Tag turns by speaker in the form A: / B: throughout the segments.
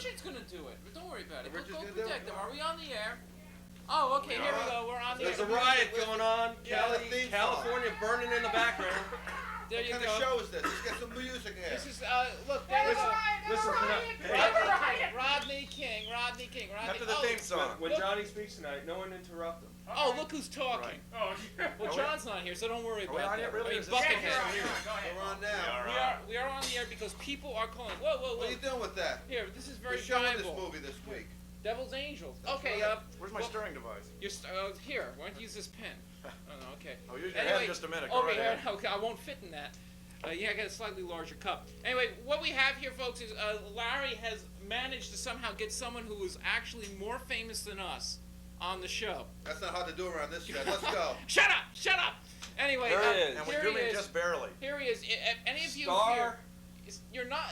A: Richard's gonna do it. But don't worry about it. Go
B: Richard's gonna
A: protect
B: do it?
A: him. Are we on the air? Oh, okay. Here we go. We're on the air.
C: There's a riot going on.
B: Yeah, the theme song.
C: California burning in the background.
A: There you
B: What
A: go.
B: kind of show is this? Let's get some music here.
A: This is look. There's
C: Listen,
A: Rodney King.
C: after the theme song. When Johnny speaks tonight, no one interrupt him.
A: Oh, look who's talking.
D: Oh,
A: Well, John's not here, so don't worry
C: Are we
A: about
C: on
A: that.
C: it, really?
A: I mean,
C: Is this-
A: Buckethead.
D: Go ahead.
B: We're on now.
A: We are on the air because people are calling. Whoa.
B: What are you doing with that?
A: Here, this is very
B: We're showing this
A: valuable.
B: movie this week.
A: Devil's Angels.
B: That's
A: Okay,
B: right.
C: Where's my steering device?
A: You're here. Why don't you use this pen? Oh, no, okay.
C: I'll use your hand in just a minute. Go
A: Over
C: right
A: here.
C: ahead.
A: Okay, I won't fit in that. Yeah, I got a slightly larger cup. Anyway, what we have here, folks, is Larry has managed to somehow get someone who is actually more famous than us on the show.
B: That's not hard to do around this set. Let's go.
A: Shut up! Anyway,
C: There he is. And
A: here
C: we do
A: he
C: mean
A: is.
C: just barely.
A: Here he is. If any of you
C: Star
A: here, you're not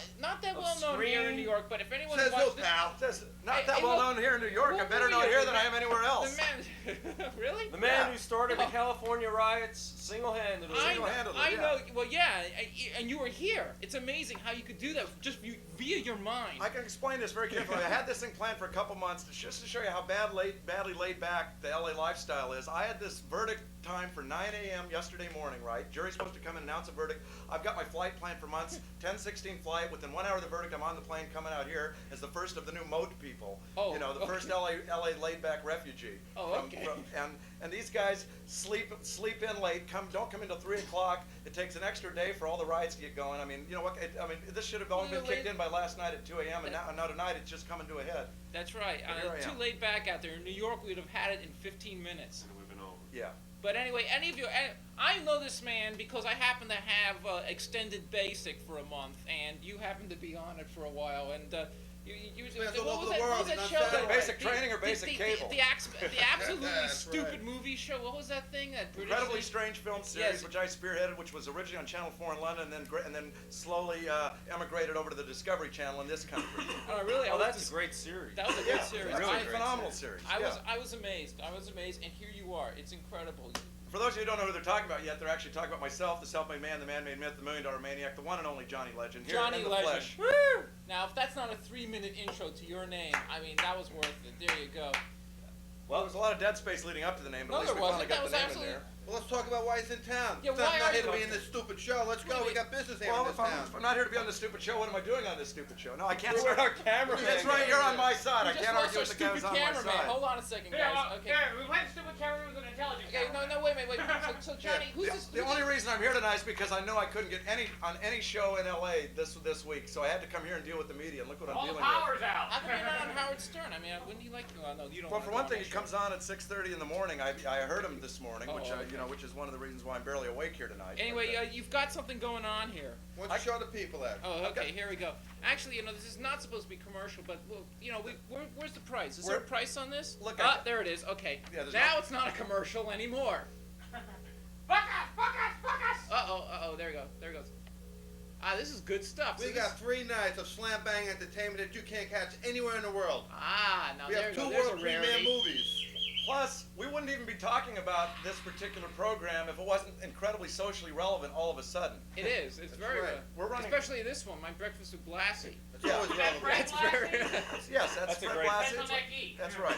A: that
C: of
A: well known here in
C: screen.
A: New York, but if anyone
B: Says who,
A: watched this,
B: pal?
C: Says not
A: Hey,
C: that
A: hey,
C: well
A: look,
C: known here in New York. I
A: what
C: better
A: movie
C: know
A: is
C: here
A: it?
C: than I am anywhere else.
A: the man, really?
C: The man who started the California riots single-handedly.
A: I know. Well, yeah, and you were here. It's amazing how you could do that just via your mind.
C: I can explain this very carefully. I had this thing planned for a couple months just to show you how badly laid back the LA lifestyle is. I had this verdict time for 9 a.m. yesterday morning, right? Jury's supposed to come and announce a verdict. I've got my flight planned for months, 10:16 flight. Within 1 hour of the verdict, I'm on the plane coming out here as the first of the new moat people.
A: Oh,
C: you know, the first LA laid back refugee.
A: Oh, okay.
C: And these guys sleep in late, don't come until 3 o'clock. It takes an extra day for all the riots to get going. I mean, you know what? This should have only been kicked in by last night at 2 a.m. and now tonight it's just coming to a head.
A: That's right.
C: Here I
A: Too
C: am.
A: laid back out there. In New York, we'd have had it in 15 minutes.
D: And we've been over.
C: Yeah.
A: But anyway, any of you, I know this man because I happen to have extended basic for a month, and you happen to be on it for a while, and
B: Man's all
A: what
B: over
A: was
B: the
A: that?
B: world,
A: What was that
B: he's
A: show?
B: not saying
C: basic training or basic cable?
A: The absolutely
B: That's
A: stupid
B: right.
A: movie show. What was that thing? That British
C: Incredibly
A: thing?
C: Strange film series,
A: Yes.
C: which I spearheaded, which was originally on Channel 4 in London, and then slowly emigrated over to the Discovery Channel in this country.
A: Oh, really?
D: Oh, that's a great series.
A: That was a good series.
C: That's
D: Really
C: a
D: great
C: phenomenal series.
A: I was amazed. And here you are. It's incredible.
C: For those of you who don't know who they're talking about yet, they're actually talking about myself, the self-made man, the man-made myth, the million-dollar maniac, the one and only Johnny Legend. Here
A: Johnny
C: in the
A: Legend.
C: flesh.
A: Woo! Now, if that's not a 3-minute intro to your name, I mean, that was worth it. There you go.
C: Well, there's a lot of dead space leading up to the name, but
A: No,
C: at least
A: there
C: we finally
A: wasn't. That
C: got
A: was
C: the name in
A: absolutely-
C: there.
B: Well, let's talk about why he's in town.
A: Yeah,
B: He's
A: why
B: not
A: are
B: here
A: you
B: to be
A: like
B: in this stupid show. Let's go. We got business here
C: Well,
B: in
C: if
B: this
C: I'm,
B: town.
C: if I'm not here to be on this stupid show, what am I doing on this stupid show? No, I can't.
D: You're our cameraman.
C: That's right. You're on my side. I
A: You just
C: can't
A: lost
C: argue
A: our
C: with the guy who's
A: stupid
C: on my
A: cameraman.
C: side.
A: Hold on a second,
D: Yeah,
A: guys. Okay.
D: we went stupid camera with an intelligent
A: Okay,
D: camera.
A: no, wait. So Johnny, who's this?
C: The only reason I'm here tonight is because I know I couldn't get on any show in LA this week, so I had to come here and deal with the media and look what I'm
D: All the
C: dealing with.
D: power's out.
A: How come you're not on Howard Stern? I mean, wouldn't you like to? No, you don't.
C: Well, for
A: wanna
C: one
A: go
C: thing,
A: on
C: he
A: that
C: comes on at 6:30 in the morning. I heard him this morning, which
A: okay.
C: which is one of the reasons why I'm barely awake here tonight.
A: show. Anyway,
C: But,
A: you've got something going on here.
B: Why don't you show the people that?
A: Oh, okay. Here we go. Actually, this is not supposed to be commercial, but well, where's the price? Is there a price on this?
C: Look,
A: there it is. Okay.
C: Yeah, there's
A: now
C: no-
A: it's not a commercial anymore.
D: Fuck us!
A: Uh-oh, there it goes. Ah, this is good stuff.
B: We got 3 nights of slam bang entertainment that you can't catch anywhere in the world.
A: Now
B: We
A: there
B: have
A: you
B: 2
A: go. There's
B: world
A: a
B: premiere
A: rarity.
B: movies.
C: Plus, we wouldn't even be talking about this particular program if it wasn't incredibly socially relevant all of a sudden.
A: It is. It's
B: That's
A: very
B: right.
A: good.
C: We're running.
A: Especially this one, My Breakfast with Blassie.
B: It's always relevant.
D: That's
A: very.
C: Yes, that's
D: a
C: Fred
D: great
C: Blassie.
D: Pencil Neck Geek.
C: That's right.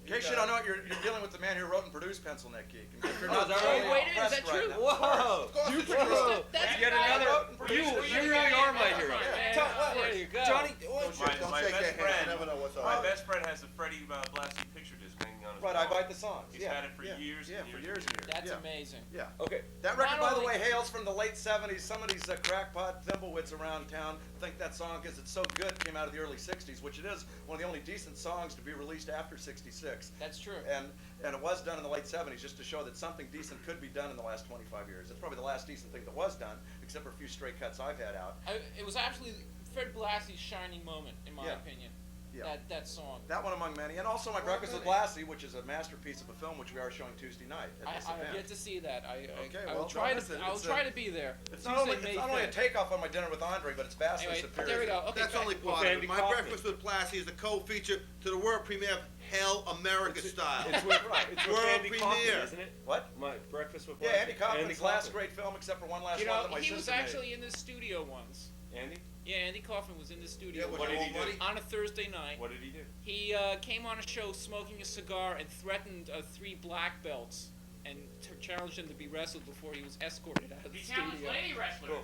C: In case you don't know it, you're dealing with the man who wrote and produced Pencil Neck Geek. And if you're
D: Oh,
C: not
D: is that
C: thoroughly
D: right?
A: Wait, is
C: impressed
A: that true?
C: right now-
D: Whoa!
B: Of course it's
C: You-
B: true.
A: That's
D: Yet
A: right.
D: another.
C: You
D: really are my hero.
A: There you go.
D: Johnny,
B: Don't shake
D: my
B: your
D: best
B: hand. You
D: friend.
B: never know what's
D: My
B: on.
D: best friend has a Freddie Blassie picture disc hanging on his
C: Right,
D: wall.
C: I bite the songs.
D: He's
C: Yeah,
D: had it for
C: yeah,
D: years
C: Yeah,
D: and
C: for
D: years
C: years and years.
A: That's
C: yeah.
A: amazing.
C: Yeah.
D: Okay.
C: That record,
A: Not
C: by the
A: only-
C: way, hails from the late 70s. Some of these crackpot thimblewits around town think that song, because it's so good, came out of the early 60s, which it is one of the only decent songs to be released after 66.
A: That's true.
C: And it was done in the late 70s just to show that something decent could be done in the last 25 years. It's probably the last decent thing that was done, except for a few stray cuts I've had out.
A: It was actually Fred Blassie's shining moment, in my
C: Yeah.
A: opinion.
C: Yeah.
A: That song.
C: That one among many. And also My Breakfast with Blassie, which is a masterpiece of a film, which we are showing Tuesday night at
A: I
C: this
A: have
C: event.
A: yet to see that. I
C: well,
A: will try
C: listen,
A: to. I'll
C: it's
A: try to be there.
C: It's not only
A: May
C: a
A: 5th.
C: takeoff on my dinner with Andre, but it's vastly
A: Anyway,
C: superior.
A: there we go. Okay,
B: That's
A: go
B: only
A: ahead.
B: part of
D: Andy
B: it. My
D: Kaufman.
B: Breakfast with Blassie is the co-feature to the world premiere of Hell America Style.
D: It's with, it's with
B: World
D: Andy Kaufman,
B: premiere.
D: isn't it?
C: What?
D: My Breakfast with
C: Yeah,
D: Blassie.
C: Andy Kaufman's last
D: Kaufman.
C: great film, except for one last
A: You
C: one
A: know,
C: that my
A: he
C: sister
A: was
C: made.
A: actually in the studio once.
D: Andy?
A: Yeah, Andy Kaufman was in the studio
B: Yeah, with
D: What did
B: all
D: he do?
B: money.
A: on a Thursday night.
D: What did he do?
A: He came on a show smoking a cigar and threatened 3 black belts and challenged them to be wrestled before he was escorted out of the
E: He
A: studio.
E: challenged lady wrestlers.
C: Cool.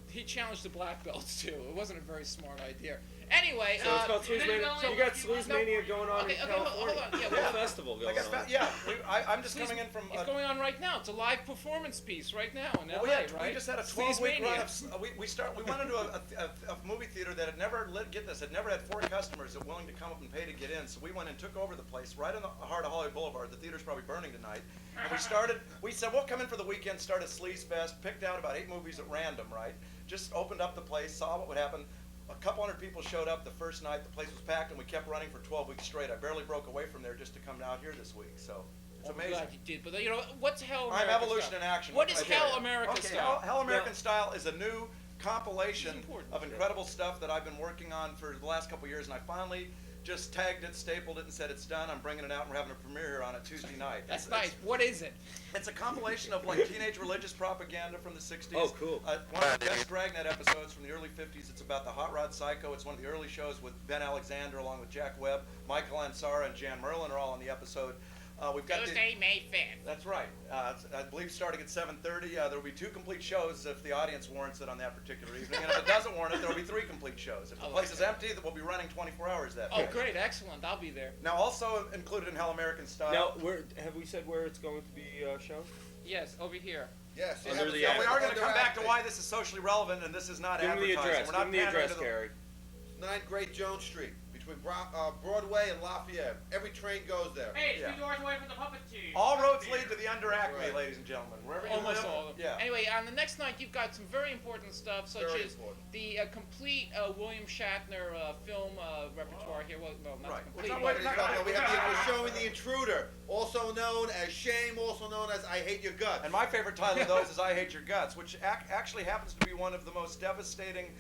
A: He challenged the black belts too. It wasn't a very smart idea. Anyway,
F: So it's called Sleaze
E: then
F: Mania.
E: you go-
F: You got Sleaze
A: No.
F: Mania going on
A: Okay,
F: in
A: okay, hold
F: California.
A: on. Yeah,
F: Whole
A: well,
F: festival
C: Like
F: going
C: I
F: on.
C: yeah, I'm just coming in from.
A: It's going on right now. It's a live performance piece right now in
C: Well,
A: LA, right?
C: we just had a
A: Sleaze
C: 12-week
A: Mania.
C: run of. We went into a movie theater that had never had never had 4 customers that were willing to come up and pay to get in. So we went and took over the place right in the heart of Hollywood Boulevard. The theater's probably burning tonight. And we said we'll come in for the weekend, start a Sleaze Fest, picked out about 8 movies at random, right? Just opened up the place, saw what would happen. A couple hundred people showed up the first night. The place was packed, and we kept running for 12 weeks straight. I barely broke away from there just to come out here this week. So it's
A: I'm
C: amazing.
A: glad you did, but you know what's Hell
C: I'm
A: American
C: evolution
A: Style?
C: in action.
A: What is
C: I tell
A: Hell
C: you.
A: American
C: Okay,
A: Style?
C: Hell American Style is a new compilation
A: This is important.
C: of incredible stuff that I've been working on for the last couple of years, and I finally just tagged it, stapled it, and said it's done. I'm bringing it out, and we're having a premiere here on it Tuesday night.
A: That's nice. What is it?
C: It's a compilation of like teenage religious propaganda from the 60s.
F: Oh, cool.
C: One of the best Dragnet episodes from the early 50s. It's about the Hot Rod Psycho. It's one of the early shows with Ben Alexander along with Jack Webb. Michael Ansara and Jan Merlin are all on the episode. We've got
A: Tuesday, May 5th.
C: That's right. I believe starting at 7:30. There will be 2 complete shows if the audience warrants it on that particular evening. And if it doesn't warrant it, there will be 3 complete shows. If the
A: Oh,
C: place is
A: okay.
C: empty, that we'll be running 24 hours that
A: Oh,
C: day.
A: great, excellent. I'll be there.
C: Now, also included in Hell American Style.
F: Now, have we said where it's going to be shown?
A: Yes, over here.
B: Yes. they
F: Under
B: have
F: the
B: a-
F: act.
C: we are going to come back to
B: underacting.
C: why this is socially relevant, and this is not
F: Give me the
C: advertising.
F: address.
C: We're
F: Give
C: not
F: me the
C: pandering
F: address,
C: to
F: Gary.
B: 9 Great Jones Street, between Broadway and Lafayette. Every train goes there.
E: Hey, it's
C: Yeah.
E: 2 doors away from the puppet team.
C: All roads lead to the Under Acme,
B: Right.
C: ladies and gentlemen. Wherever you
A: Almost
C: live.
A: all of them.
C: Yeah.
A: Anyway, on the next night, you've got some very important stuff, such
B: Very
A: as
B: important.
A: the complete William Shatner film repertoire here. Well, not
C: Right.
A: complete.
C: Well,
A: but-
C: it's not-
B: We're showing The Intruder, also known as Shame, also known as I Hate Your Guts.
C: And my favorite title of those is I Hate Your Guts, which actually happens to be one of the most devastating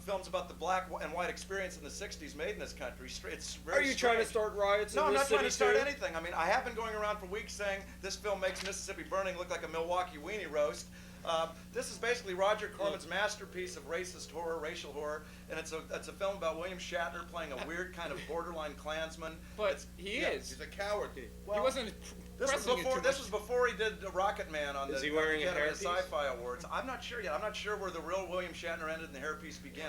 C: films about the black and white experience in the 60s made in this country. It's very
F: Are you trying to
C: strange.
F: start riots
C: No,
F: in
C: I'm
F: this
C: not trying
F: city
C: to start
F: too?
C: anything. I mean, I have been going around for weeks saying this film makes Mississippi Burning look like a Milwaukee weenie roast. This is basically Roger Corman's masterpiece of racist horror, racial horror, and it's a film about William Shatner playing a weird kind of borderline Klansman.
A: But
C: It's-
A: he
B: Yeah,
A: is.
B: He's a coward.
A: He
C: well,
A: wasn't
C: This was
A: pressing it
C: before.
A: too
C: This
A: much.
C: was before he did Rocket Man on
F: Is
C: the
F: he wearing a
C: Academy
F: hairpiece?
C: of Sci-Fi Awards. I'm not sure yet. I'm not sure where the real William Shatner ended and the hairpiece began.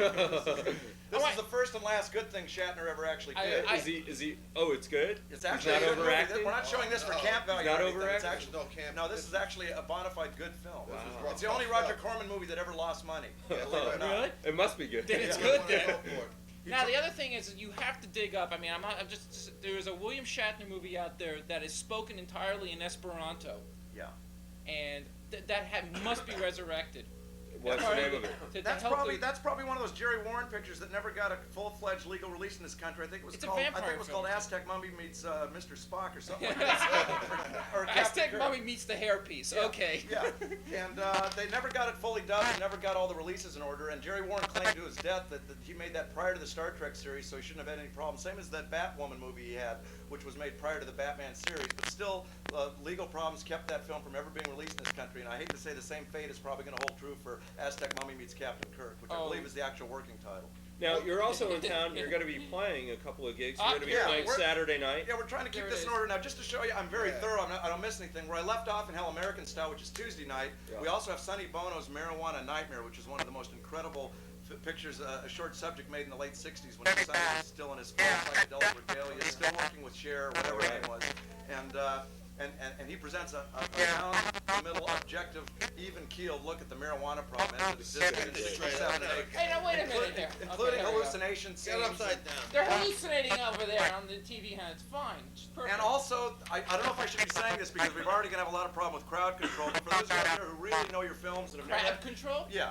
C: This is the first and last good thing Shatner ever actually did.
A: I-
F: Is he? Oh, it's good.
C: It's
F: He's
C: actually
F: not
C: a good movie.
F: overacting?
C: We're not showing this for
B: No.
C: camp value.
F: Not
C: or anything. It's
F: overacting?
C: actually,
B: No camp.
C: no, this is actually a bona fide good film.
B: This is
F: Wow.
B: rough,
C: It's the only
B: tough
C: Roger
B: stuff.
C: Corman movie that ever lost money.
B: Yeah,
C: Believe it or not.
A: Really?
F: It must be good.
A: Then it's
B: Yeah,
A: good
B: we wanna
A: then.
B: go for it.
A: Now the other thing is you have to dig up. I mean, I'm just. There's a William Shatner movie out there that is spoken entirely in Esperanto,
C: Yeah.
A: and must be resurrected.
F: What's the name of it?
A: To
C: That's
A: help
C: probably
A: the-
C: that's probably one of those Jerry Warren pictures that never got a full-fledged legal release in this country. I think it was
A: It's a
C: called
A: vampire film.
C: Aztec Mummy meets Mr. Spock or something like that. or Captain
A: Aztec
C: Kirk.
A: Mummy meets the hairpiece.
C: Yeah,
A: Okay.
C: Yeah, and they never got it fully dubbed. They never got all the releases in order. And Jerry Warren claimed to his death that he made that prior to the Star Trek series, so he shouldn't have had any problem. Same as that Batwoman movie he had, which was made prior to the Batman series. But still, legal problems kept that film from ever being released in this country. And I hate to say the same fate is probably going to hold true for Aztec Mummy meets Captain Kirk, which I
A: Oh.
C: believe is the actual working title.
F: Now you're also in town. You're going to be playing a couple of gigs. You're going to be
C: yeah,
F: playing
C: we're-
F: Saturday night.
C: Yeah, we're trying to keep
A: There it
C: this in
A: is.
C: order now. Just to show you, I'm very
B: Yeah.
C: thorough. I don't miss anything. Where I left off in Hell American Style, which is Tuesday night,
F: Yeah.
C: we also have Sonny Bono's Marijuana Nightmare, which is one of the most incredible pictures, a short subject made in the late 60s when Sonny was still in his full psychedelic regalia, still working with Cher, whatever her name was. And he presents a down the middle, objective, even keeled look at the marijuana problem as it existed in '67 and '8.
A: Hey, now wait a minute here.
C: Including
A: Okay, there we go.
C: hallucination
B: Get
C: scenes.
B: upside down.
A: They're hallucinating over there on the TV hand. It's fine. It's perfect.
C: And also, I don't know if I should be saying this because we're already going to have a lot of problem with crowd control, but for those out there who really know your films and have never
A: crowd control.
C: yeah,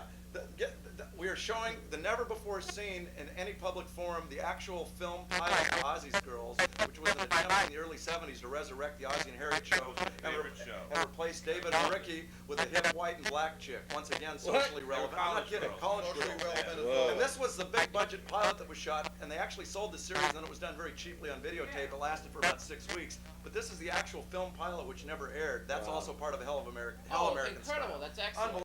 C: we are showing the never before seen in any public forum the actual film pilot of Ozzy's Girls, which was an attempt in the early '70s to resurrect the Ozzy and Harriet show and replace David and Ricky with a hip white and black chick. Once again, socially relevant. I'm not
D: college
C: kidding,
D: girls.
C: college
B: Socially
C: girls.
B: relevant as
F: Whoa.
B: well.
C: And this was the big budget pilot that was shot, and they actually sold the series, and then it was done very cheaply on videotape. It lasted for about 6 weeks. But this is the actual film pilot, which never aired. That's
F: Wow.
C: also part of Hell
A: Oh,
C: American
A: incredible.
C: Style.
A: That's excellent.